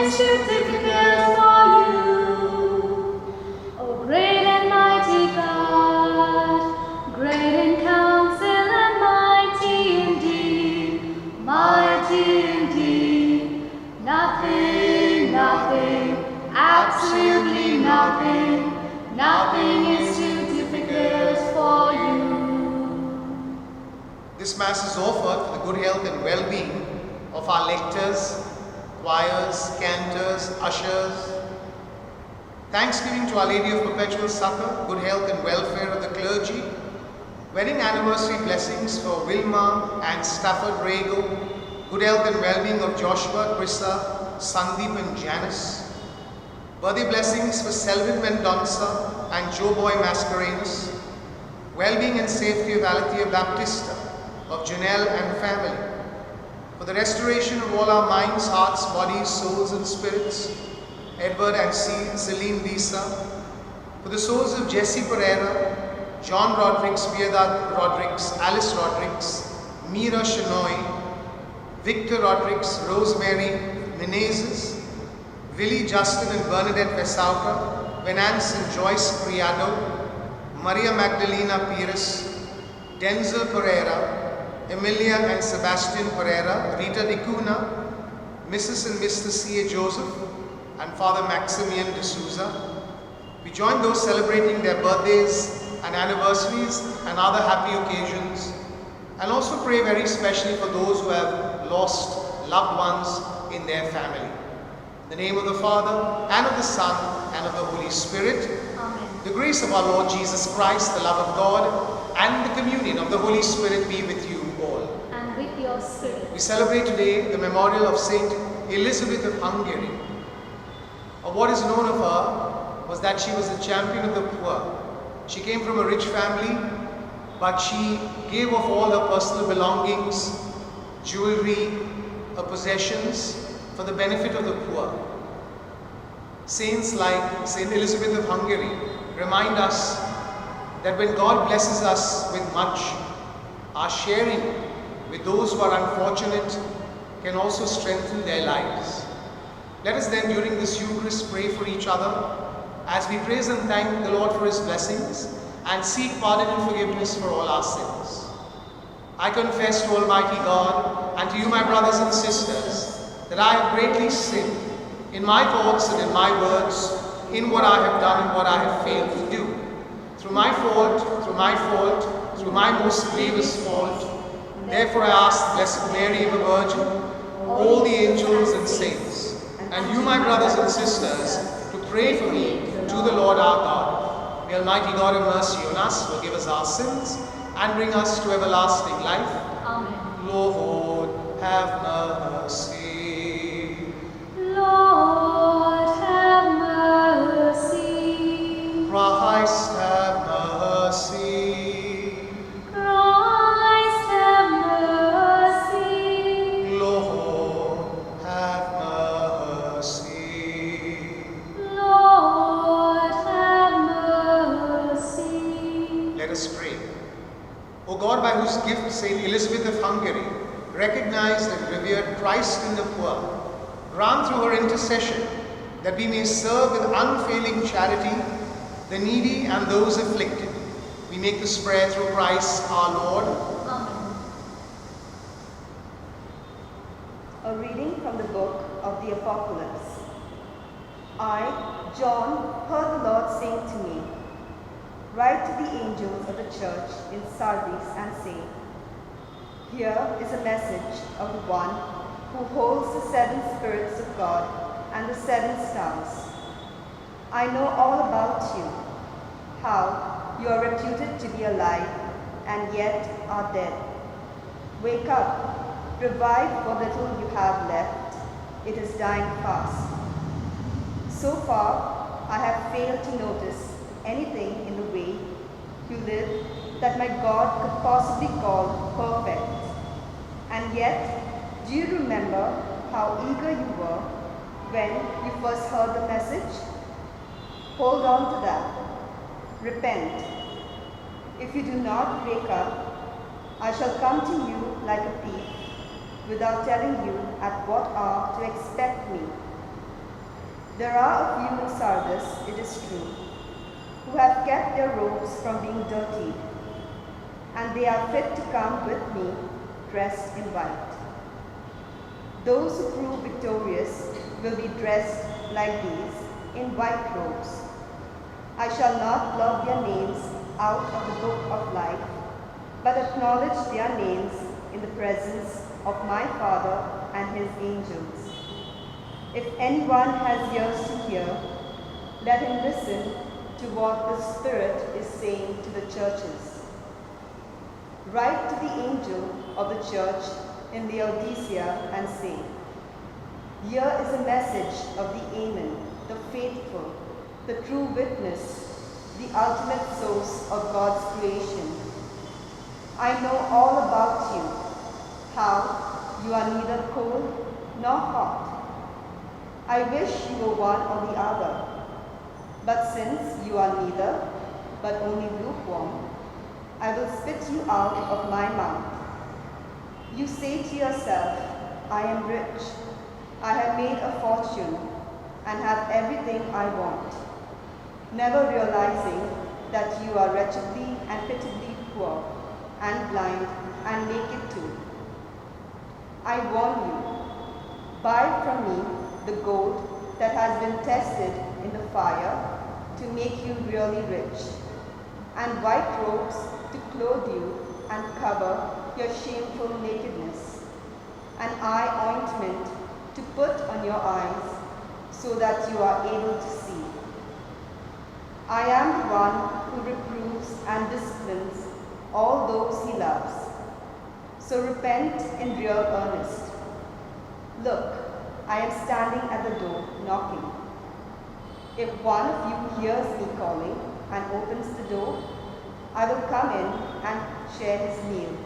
is too difficult for you. O great and mighty God, great in counsel and mighty indeed, mighty indeed. Nothing, nothing, absolutely nothing, nothing is too difficult for you. This Mass is offered for the good health and well-being of our lectors, choirs, cantors, ushers. Thanksgiving to Our Lady of Perpetual Succor, good health and welfare of the clergy. Wedding anniversary blessings for Wilma and Stafford Rago, good health and well-being of Joshua, Krissa, Sandeep and Janice. Birthday blessings for Selvin Mendonça and Joe Boy Mascarenas. Well-being and safety of Alethea Baptista, of Janelle and family. For the restoration of all our minds, hearts, bodies, souls and spirits, Edward and Celine Lisa. For the souls of Jesse Pereira, John Rodrigues, Piedad Rodrigues, Alice Rodrigues, Mira Shenoy, Victor Rodrigues, Rosemary Menezes, Willie Justin and Bernadette Vesauca, Venance and Joyce Criado, Maria Magdalena Pires, Denzel Pereira, Emilia and Sebastian Pereira, Rita Dicuna, Mrs. and Mr. C.A. Joseph, and Father Maximian de Souza. We join those celebrating their birthdays and anniversaries and other happy occasions, and also pray very especially for those who have lost loved ones in their family. In the name of the Father, and of the Son, and of the Holy Spirit. Amen. The grace of our Lord Jesus Christ, the love of God, and the communion of the Holy Spirit be with you all. And with your spirit. We celebrate today the memorial of Saint Elizabeth of Hungary. What is known of her was that she was a champion of the poor. She came from a rich family, but she gave off all her personal belongings, jewelry, her possessions, for the benefit of the poor. Saints like Saint Elizabeth of Hungary remind us that when God blesses us with much, our sharing with those who are unfortunate can also strengthen their lives. Let us then during this Eucharist pray for each other as we praise and thank the Lord for His blessings and seek pardon and forgiveness for all our sins. I confess to Almighty God and to you, my brothers and sisters, that I have greatly sinned in my thoughts and in my words, in what I have done and what I have failed to do. Through my fault, through my most grievous fault. Therefore I ask the Blessed Mary, the Virgin, all the angels and saints, and you, my brothers and sisters, to pray for me to the Lord our God. May Almighty God have mercy on us, forgive us our sins, and bring us to everlasting life. Amen. Lord, have mercy. Lord, have mercy. Christ, have mercy. Christ, have mercy. Lord, have mercy. Lord, have mercy. Let us pray. O God, by whose gift Saint Elizabeth of Hungary recognized and revered Christ in the poor, grant through her intercession that we may serve with unfailing charity the needy and those afflicted. We make this prayer through Christ our Lord. Amen. A reading from the book of the Apocalypse. I, John, heard the Lord saying to me, "Write to the angels of the church in Sardis and say, here is a message of the one who holds the 7 spirits of God and the 7 stars. I know all about you, how you are reputed to be alive and yet are dead. Wake up, revive what little you have left. It is dying fast." So far, I have failed to notice anything in the way you live that my God could possibly call perfect. And yet, do you remember how eager you were when you first heard the message? Hold on to that. Repent. If you do not wake up, I shall come to you like a thief, without telling you at what hour to expect me. There are a few in Sardis, it is true, who have kept their robes from being dirtied, and they are fit to come with me dressed in white. Those who prove victorious will be dressed like these in white robes. I shall not blot their names out of the book of life, but acknowledge their names in the presence of my Father and his angels. If anyone has ears to hear, let him listen to what the Spirit is saying to the churches. Write to the angel of the church in Laodicea and say, here is a message of the Amen, the faithful, the true witness, the ultimate source of God's creation. I know all about you, how you are neither cold nor hot. I wish you were one or the other. But since you are neither, but only lukewarm, I will spit you out of my mouth. You say to yourself, I am rich, I have made a fortune, and have everything I want, never realizing that you are wretchedly and pitiably poor, and blind, and naked too. I warn you, buy from me the gold that has been tested in the fire to make you really rich, and white robes to clothe you and cover your shameful nakedness, and eye ointment to put on your eyes so that you are able to see. I am the one who reproves and disciplines all those he loves. So repent in real earnest. Look, I am standing at the door knocking. If one of you hears me calling and opens the door, I will come in and share his meal,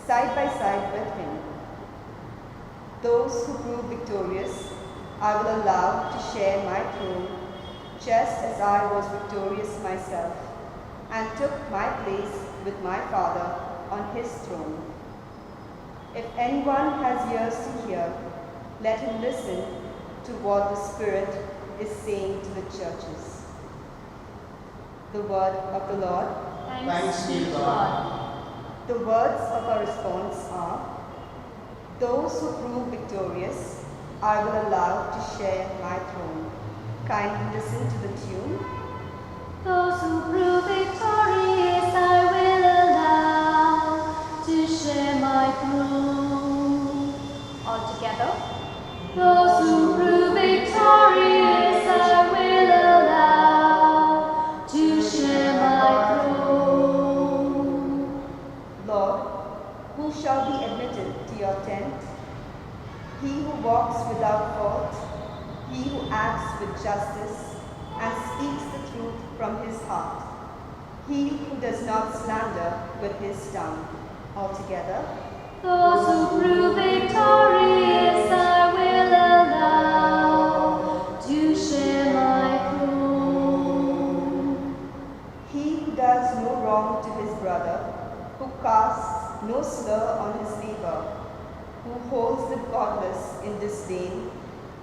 side by side with him. Those who prove victorious, I will allow to share my throne, just as I was victorious myself, and took my place with my Father on his throne. If anyone has ears to hear, let him listen to what the Spirit is saying to the churches. The word of the Lord. Thanks be to God. The words of our response are, those who prove victorious, I will allow to share my throne. Kindly listen to the tune. Those who prove victorious, I will allow to share my throne. All together. Those who prove victorious, I will allow to share my throne. Lord, who shall be admitted to your tent? He who walks without fault, he who acts with justice and speaks the truth from his heart, he who does not slander with his tongue. Altogether, Those who prove victorious, I will allow to share my throne. he who does no wrong to his brother, who casts no slur on his neighbor, who holds the godless in disdain,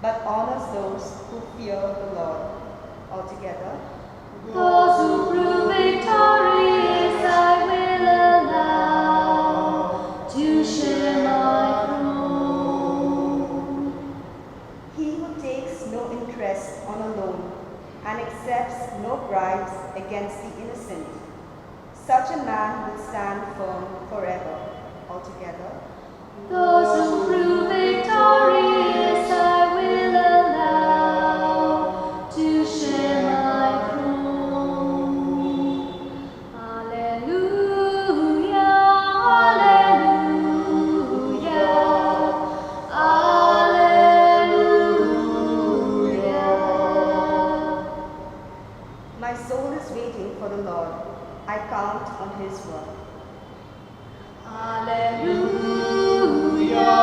but honors those who fear the Lord. Altogether, Those who prove victorious, I will allow to share my throne. he who takes no interest on a loan and accepts no bribes against the innocent, such a man will stand firm forever. Altogether, Those who prove victorious, I will allow to share my throne. Alleluia, alleluia, alleluia. my soul is waiting for the Lord. I count on his word. Alleluia,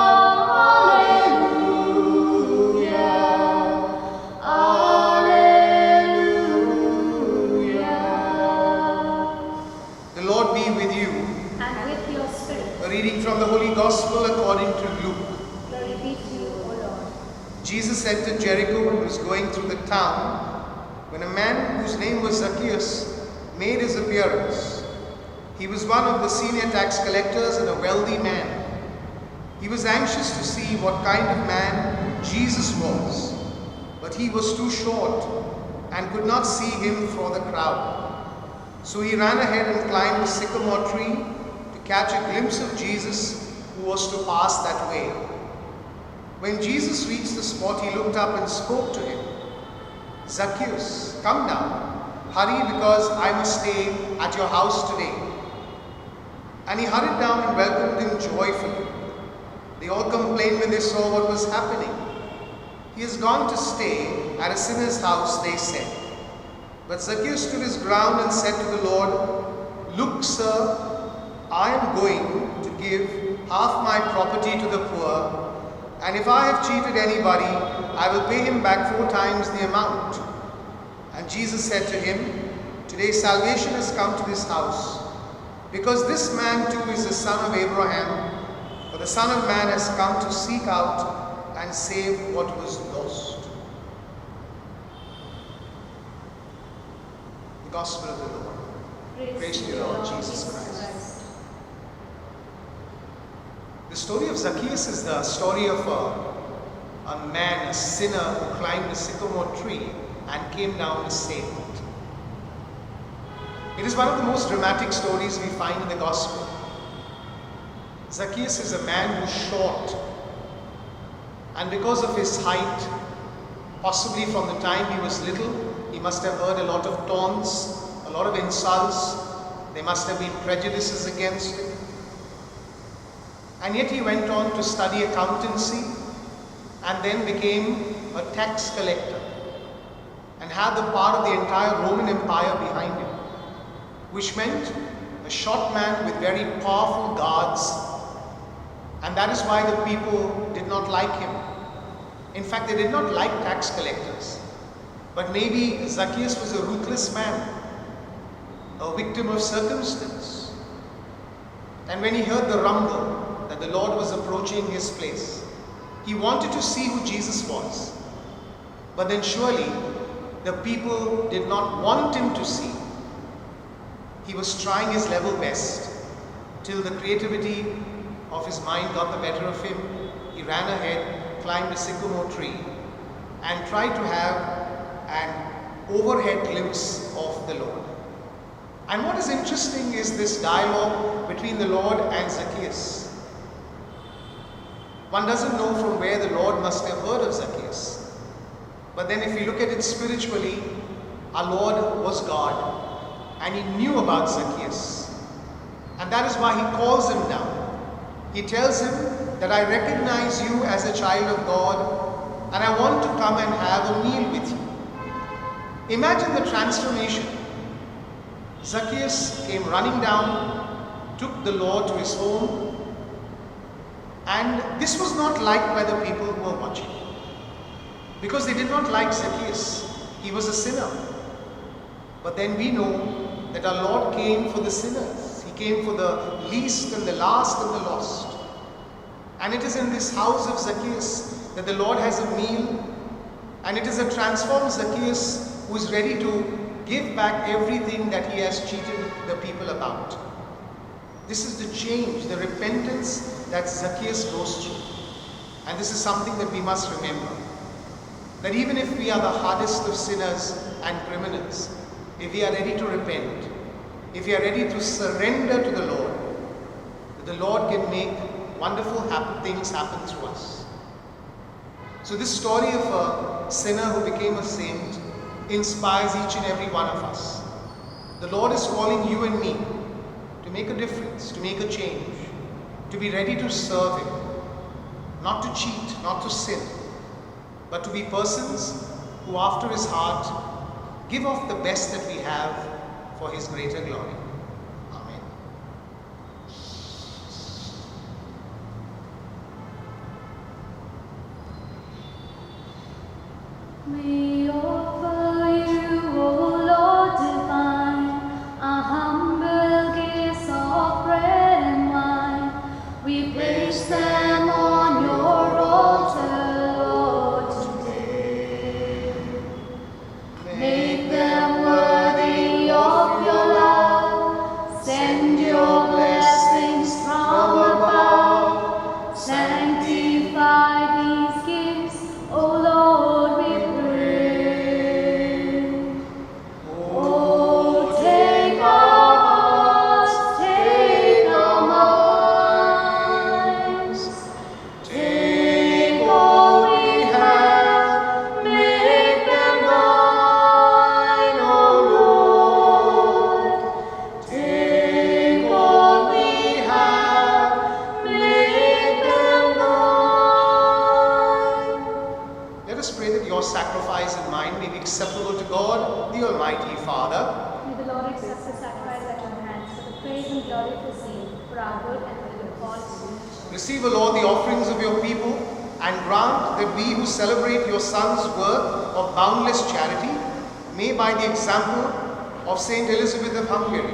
Jesus entered Jericho and was going through the town when a man whose name was Zacchaeus made his appearance. He was one of the senior tax collectors and a wealthy man. He was anxious to see what kind of man Jesus was, but he was too short and could not see him for the crowd. So he ran ahead and climbed a sycamore tree to catch a glimpse of Jesus, who was to pass that way. When Jesus reached the spot, he looked up and spoke to him. "Zacchaeus, come down. Hurry, because I must stay at your house today." And he hurried down and welcomed him joyfully. They all complained when they saw what was happening. "He has gone to stay at a sinner's house," they said. But Zacchaeus stood his ground and said to the Lord, "Look, sir, I am going to give half my property to the poor, and if I have cheated anybody, I will pay him back 4 times the amount." And Jesus said to him, "Today salvation has come to this house, because this man too is the son of Abraham. For the Son of Man has come to seek out and save what was lost." The Gospel of the Lord. Praise to you, Lord Jesus Christ. The story of Zacchaeus is the story of a man, a sinner, who climbed a sycamore tree and came down saved. It is one of the most dramatic stories we find in the Gospel. Zacchaeus is a man who's short, and because of his height, possibly from the time he was little, he must have heard a lot of taunts, a lot of insults. There must have been prejudices against him. And yet he went on to study accountancy and then became a tax collector and had the power of the entire Roman Empire behind him, which meant a short man with very powerful guards. And that is why the people did not like him. In fact, they did not like tax collectors. But maybe Zacchaeus was a ruthless man, a victim of circumstance. And when he heard the rumble that the Lord was approaching his place, he wanted to see who Jesus was. But then surely the people did not want him to see. He was trying his level best till the creativity of his mind got the better of him. He ran ahead, climbed a sycamore tree, and tried to have an overhead glimpse of the Lord. And what is interesting is this dialogue between the Lord and Zacchaeus. One doesn't know from where the Lord must have heard of Zacchaeus. But then if we look at it spiritually, our Lord was God, and he knew about Zacchaeus. And that is why he calls him down. He tells him that I recognize you as a child of God, and I want to come and have a meal with you. Imagine the transformation. Zacchaeus came running down, took the Lord to his home, and this was not liked by the people who were watching, because they did not like Zacchaeus. He was a sinner. But then we know that our Lord came for the sinners. He came for the least and the last and the lost. And it is in this house of Zacchaeus that the Lord has a meal, and it is a transformed Zacchaeus who is ready to give back everything that he has cheated the people about. This is the change, the repentance that Zacchaeus goes through. And this is something that we must remember. That even if we are the hardest of sinners and criminals, if we are ready to repent, if we are ready to surrender to the Lord can make wonderful things happen through us. So this story of a sinner who became a saint inspires each and every one of us. The Lord is calling you and me to make a difference, to make a change, to be ready to serve Him, not to cheat, not to sin, but to be persons who after His heart give off the best that we have for His greater glory. Amen. We offer you, O Lord divine, a humble gift of bread and wine. We place them on your altar, Lord us pray that your sacrifice and mine may be acceptable to God, the Almighty Father. May the Lord accept the sacrifice at your hands for the praise and glory of his name, for our good and for the good of all his church. Receive, O Lord, the offerings of your people, and grant that we who celebrate your Son's work of boundless charity may, by the example of Saint Elizabeth of Hungary,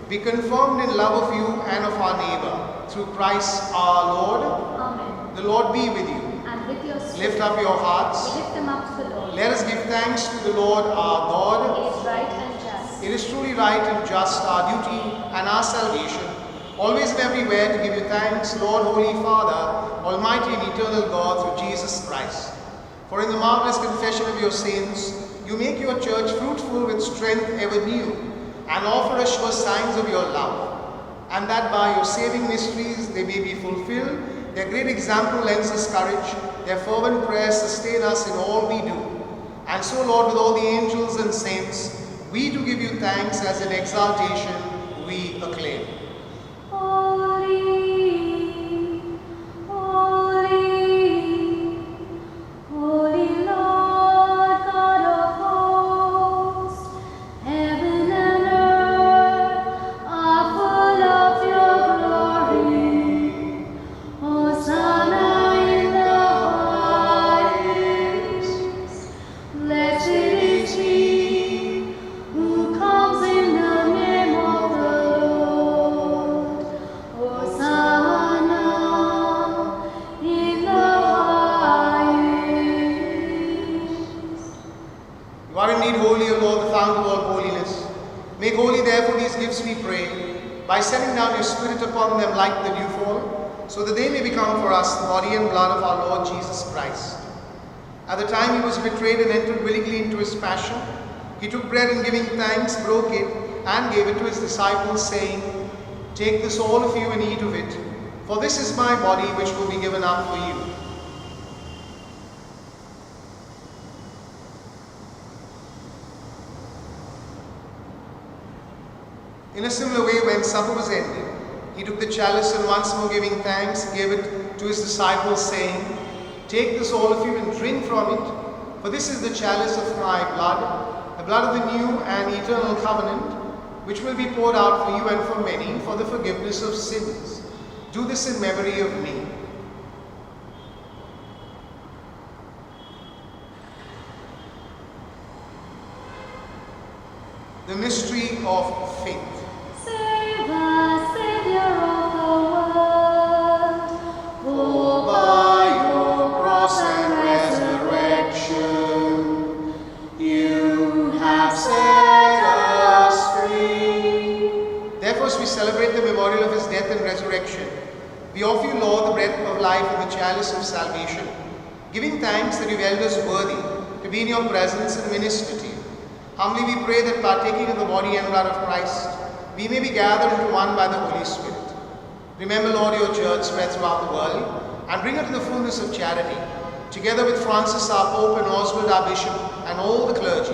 be confirmed in love of you and of our neighbor, through Christ our Lord. Amen. The Lord be with you. And with your spirit, Lift up your hearts. we lift them up to the Lord. Let us give thanks to the Lord our God. It is right and just. It is truly right and just, our duty and our salvation, always and everywhere to give you thanks, Lord, Holy Father, Almighty and eternal God, through Jesus Christ. For in the marvelous confession of your saints, you make your church fruitful with strength ever new, and offer us sure signs of your love, and that by your saving mysteries they may be fulfilled. Their great example lends us courage, their fervent prayers sustain us in all we do. And so, Lord, with all the angels and saints, we do give you thanks as in exaltation we acclaim. Holy, holy, holy Lord God of hosts, heaven and earth are full of your glory. Hosanna in the highest. Blessed is he who comes in the name of the Lord. Hosanna in the highest. You are indeed holy, O Lord, the fount of all holiness. Make holy, therefore, these gifts, we pray, by sending down your Spirit upon them like the dewfall, so that they may become for us the body and blood of our Lord Jesus Christ. At the time he was betrayed and entered willingly into his passion, he took bread and giving thanks, broke it, and gave it to his disciples, saying, Take this, all of you, and eat of it, for this is my body which will be given up for you. In a similar way, when supper was ended, he took the chalice and once more giving thanks, gave it to his disciples, saying, Take this, all of you, and drink from it, for this is the chalice of my blood, the blood of the new and eternal covenant, which will be poured out for you and for many for the forgiveness of sins. Do this in memory of me. The mystery of faith. Save us, Savior of the world, for By your cross and resurrection, you have set us free. Therefore, as we celebrate the memorial of his death and resurrection, we offer you, Lord, the bread of life and the chalice of salvation, giving thanks that you've held us worthy to be in your presence and minister to you. Humbly we pray that, partaking of the body and blood of Christ, we may be gathered into one by the Holy Spirit. Remember, Lord, your church spread throughout the world, and bring her to the fullness of charity, together with Francis our Pope and Oswald our Bishop and all the clergy.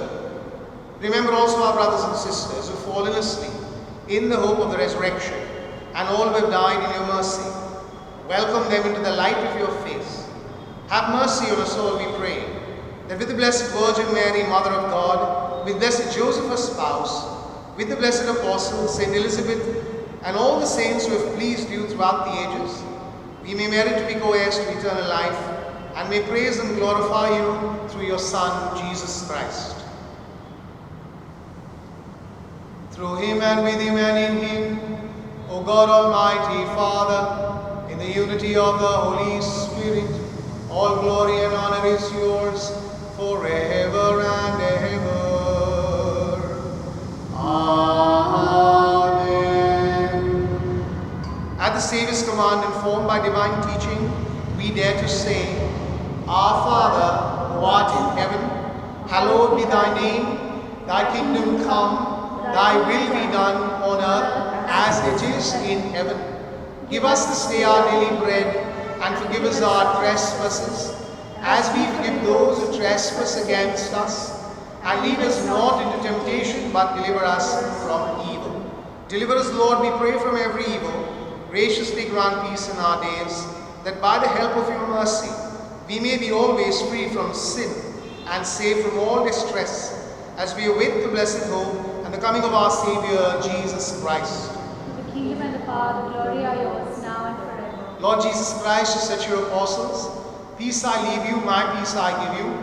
Remember also our brothers and sisters who have fallen asleep in the hope of the resurrection, and all who have died in your mercy. Welcome them into the light of your face. Have mercy on us all, we pray, that with the Blessed Virgin Mary, Mother of God, with Blessed Joseph, her spouse, with the blessed apostles, Saint Elizabeth, and all the saints who have pleased you throughout the ages, we may merit to be co-heirs to eternal life, and may praise and glorify you through your Son, Jesus Christ. Through him and with him and in him, O God Almighty Father, in the unity of the Holy Spirit, all glory and honor is yours forever and ever. Amen. At the Saviour's command, informed by divine teaching, we dare to say, Our Father, who art in heaven, hallowed be thy name. Thy kingdom come, thy will be done on earth as it is in heaven. Give us this day our daily bread, and forgive us our trespasses, as we forgive those who trespass against us. And lead us not into temptation, but deliver us from evil. Deliver us, Lord, we pray, from every evil. Graciously grant peace in our days, that by the help of your mercy we may be always free from sin and safe from all distress, as we await the blessed hope and the coming of our Saviour, Jesus Christ. The kingdom and the power, the glory are yours, now and forever. Lord Jesus Christ, you said to your apostles, peace I leave you, my peace I give you.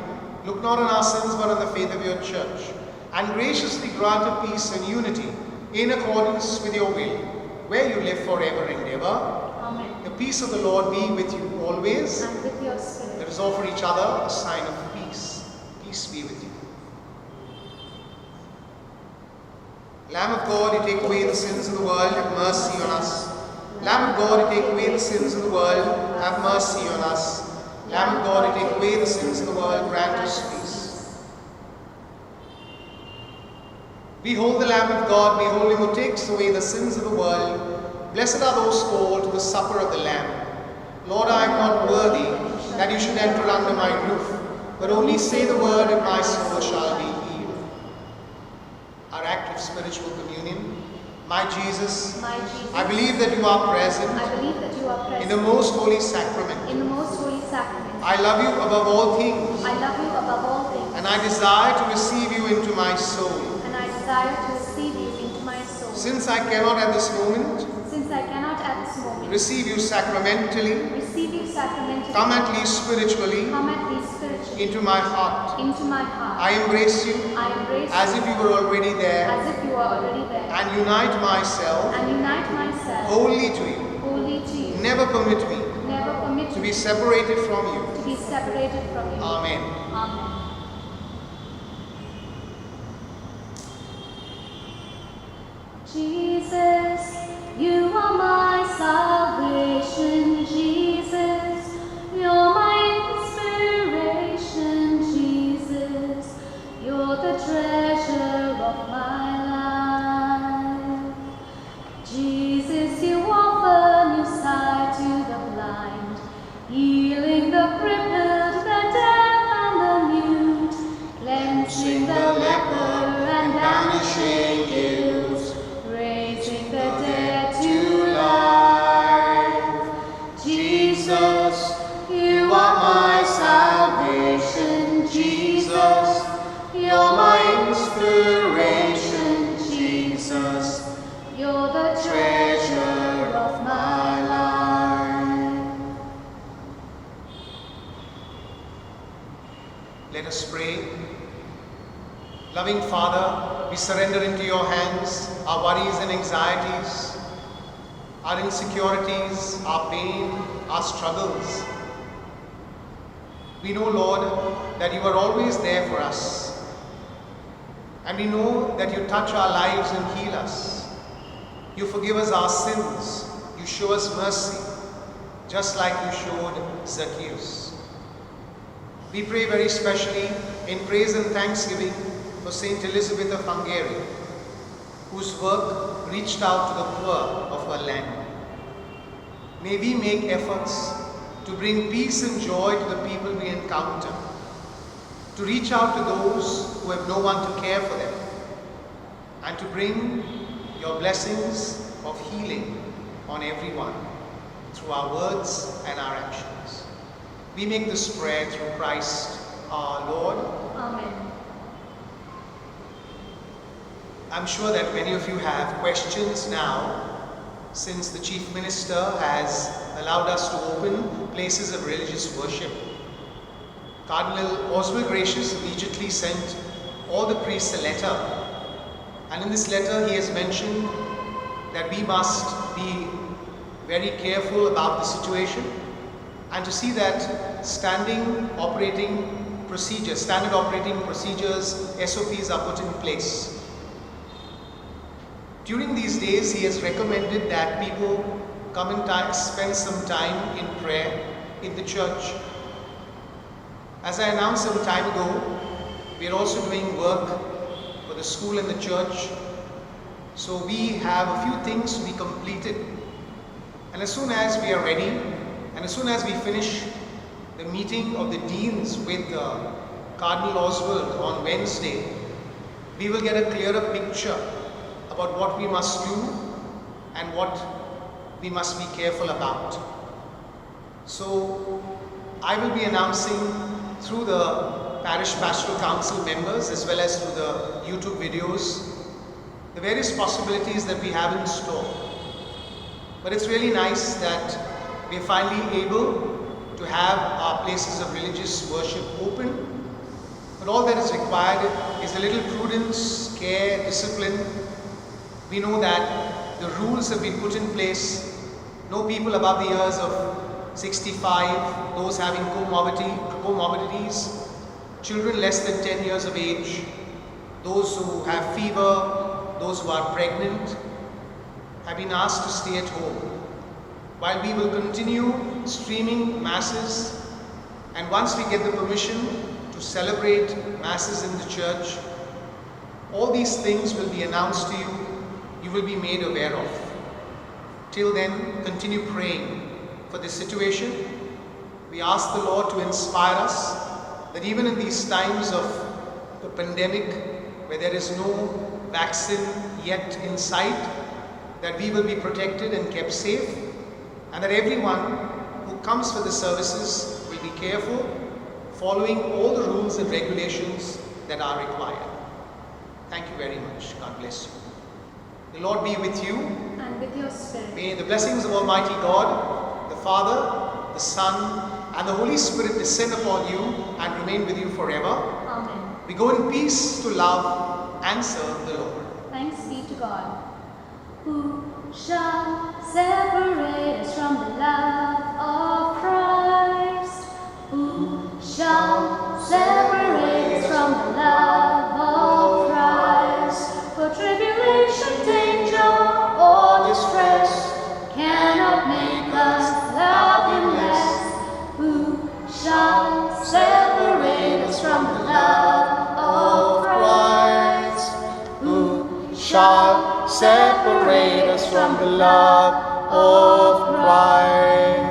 Look not on our sins, but on the faith of your church, and graciously grant a peace and unity in accordance with your will, where you live forever and ever. Amen. The peace of the Lord be with you always. And with your spirit. Let us offer each other a sign of peace. Peace be with you. Lamb of God, you take away the sins of the world, have mercy on us. Lamb of God, you take away the sins of the world, have mercy on us. Lamb of God, you take away the sins of the world, grant us peace. Behold the Lamb of God, behold him who takes away the sins of the world. Blessed are those called to the supper of the Lamb. Lord, I am not worthy that you should enter under my roof, but only say the word and my soul shall be healed. Our act of spiritual communion. My Jesus, My Jesus, I believe that you are present I believe that you are in present the most holy sacrament. in the most holy sacrament. I love you above all things, I love you above all things, and I desire to receive you into my soul. and I desire to receive you into my soul. Since I cannot at this moment Since I cannot at this moment receive you sacramentally, receive you sacramentally, come at least spiritually come at least spiritually into my heart. into my heart. I embrace you I embrace as you if you were already there, as if you are already there, and unite myself and unite myself wholly to you. wholly to you. Never permit me Never permit to me be separated from you. to be separated from you. Amen. Amen. Jesus, you are my salvation. Jesus, you're my inspiration. Jesus, you're the treasure of my life. Jesus, you offer new sight to the blind, healing the crippled, the deaf and the mute, cleansing the leper and banishing guilt, raising the dead to life. Jesus, you are my salvation. Jesus, you're my inspiration. Jesus, you're the treasure of my life. Let us pray. Loving Father, we surrender into your hands our worries and anxieties, our insecurities, our pain, our struggles. We know, Lord, that you are always there for us. And we know that you touch our lives and heal us. You forgive us our sins. You show us mercy, just like you showed Zacchaeus. We pray very specially in praise and thanksgiving for Saint Elizabeth of Hungary, whose work reached out to the poor of her land. May we make efforts to bring peace and joy to the people we encounter, to reach out to those who have no one to care for them, and to bring your blessings of healing on everyone through our words and our actions. We make this prayer through Christ our Lord. Amen. I'm sure that many of you have questions now, since the Chief Minister has allowed us to open places of religious worship. Cardinal Oswald Gracious immediately sent all the priests a letter, and in this letter he has mentioned that we must be very careful about the situation and to see that standard operating procedures, SOPs are put in place. During these days, he has recommended that people come and spend some time in prayer in the church. As I announced some time ago, we are also doing work for the school and the church. So we have a few things to be completed. And as soon as we are ready, and as soon as we finish the meeting of the deans with Cardinal Oswald on Wednesday, we will get a clearer picture about what we must do and what we must be careful about. So I will be announcing through the Parish Pastoral Council members as well as through the YouTube videos the various possibilities that we have in store. But it's really nice that we're finally able to have our places of religious worship open. But all that is required is a little prudence, care, discipline. We know that the rules have been put in place. No people above the years of 65, those having comorbidities, children less than 10 years of age, those who have fever, those who are pregnant, have been asked to stay at home. While we will continue streaming masses, and once we get the permission to celebrate masses in the church, all these things will be announced to you, you will be made aware of. Till then, continue praying for this situation. We ask the Lord to inspire us that even in these times of the pandemic, where there is no vaccine yet in sight, that we will be protected and kept safe, and that everyone who comes for the services will be careful, following all the rules and regulations that are required. Thank you very much. God bless you. The Lord be with you. And with your spirit. May the blessings of Almighty God, the Father, the Son, and the Holy Spirit descend upon you and remain with you forever. Amen. We go in peace to love and serve the Lord. Thanks be to God. Who shall separate us from the love of Christ? Who shall separate us from the love of Christ? For tribulation, danger, or distress cannot make us love Him less. Who shall separate us from the love of Christ? Who Shall separate us from the love of Christ.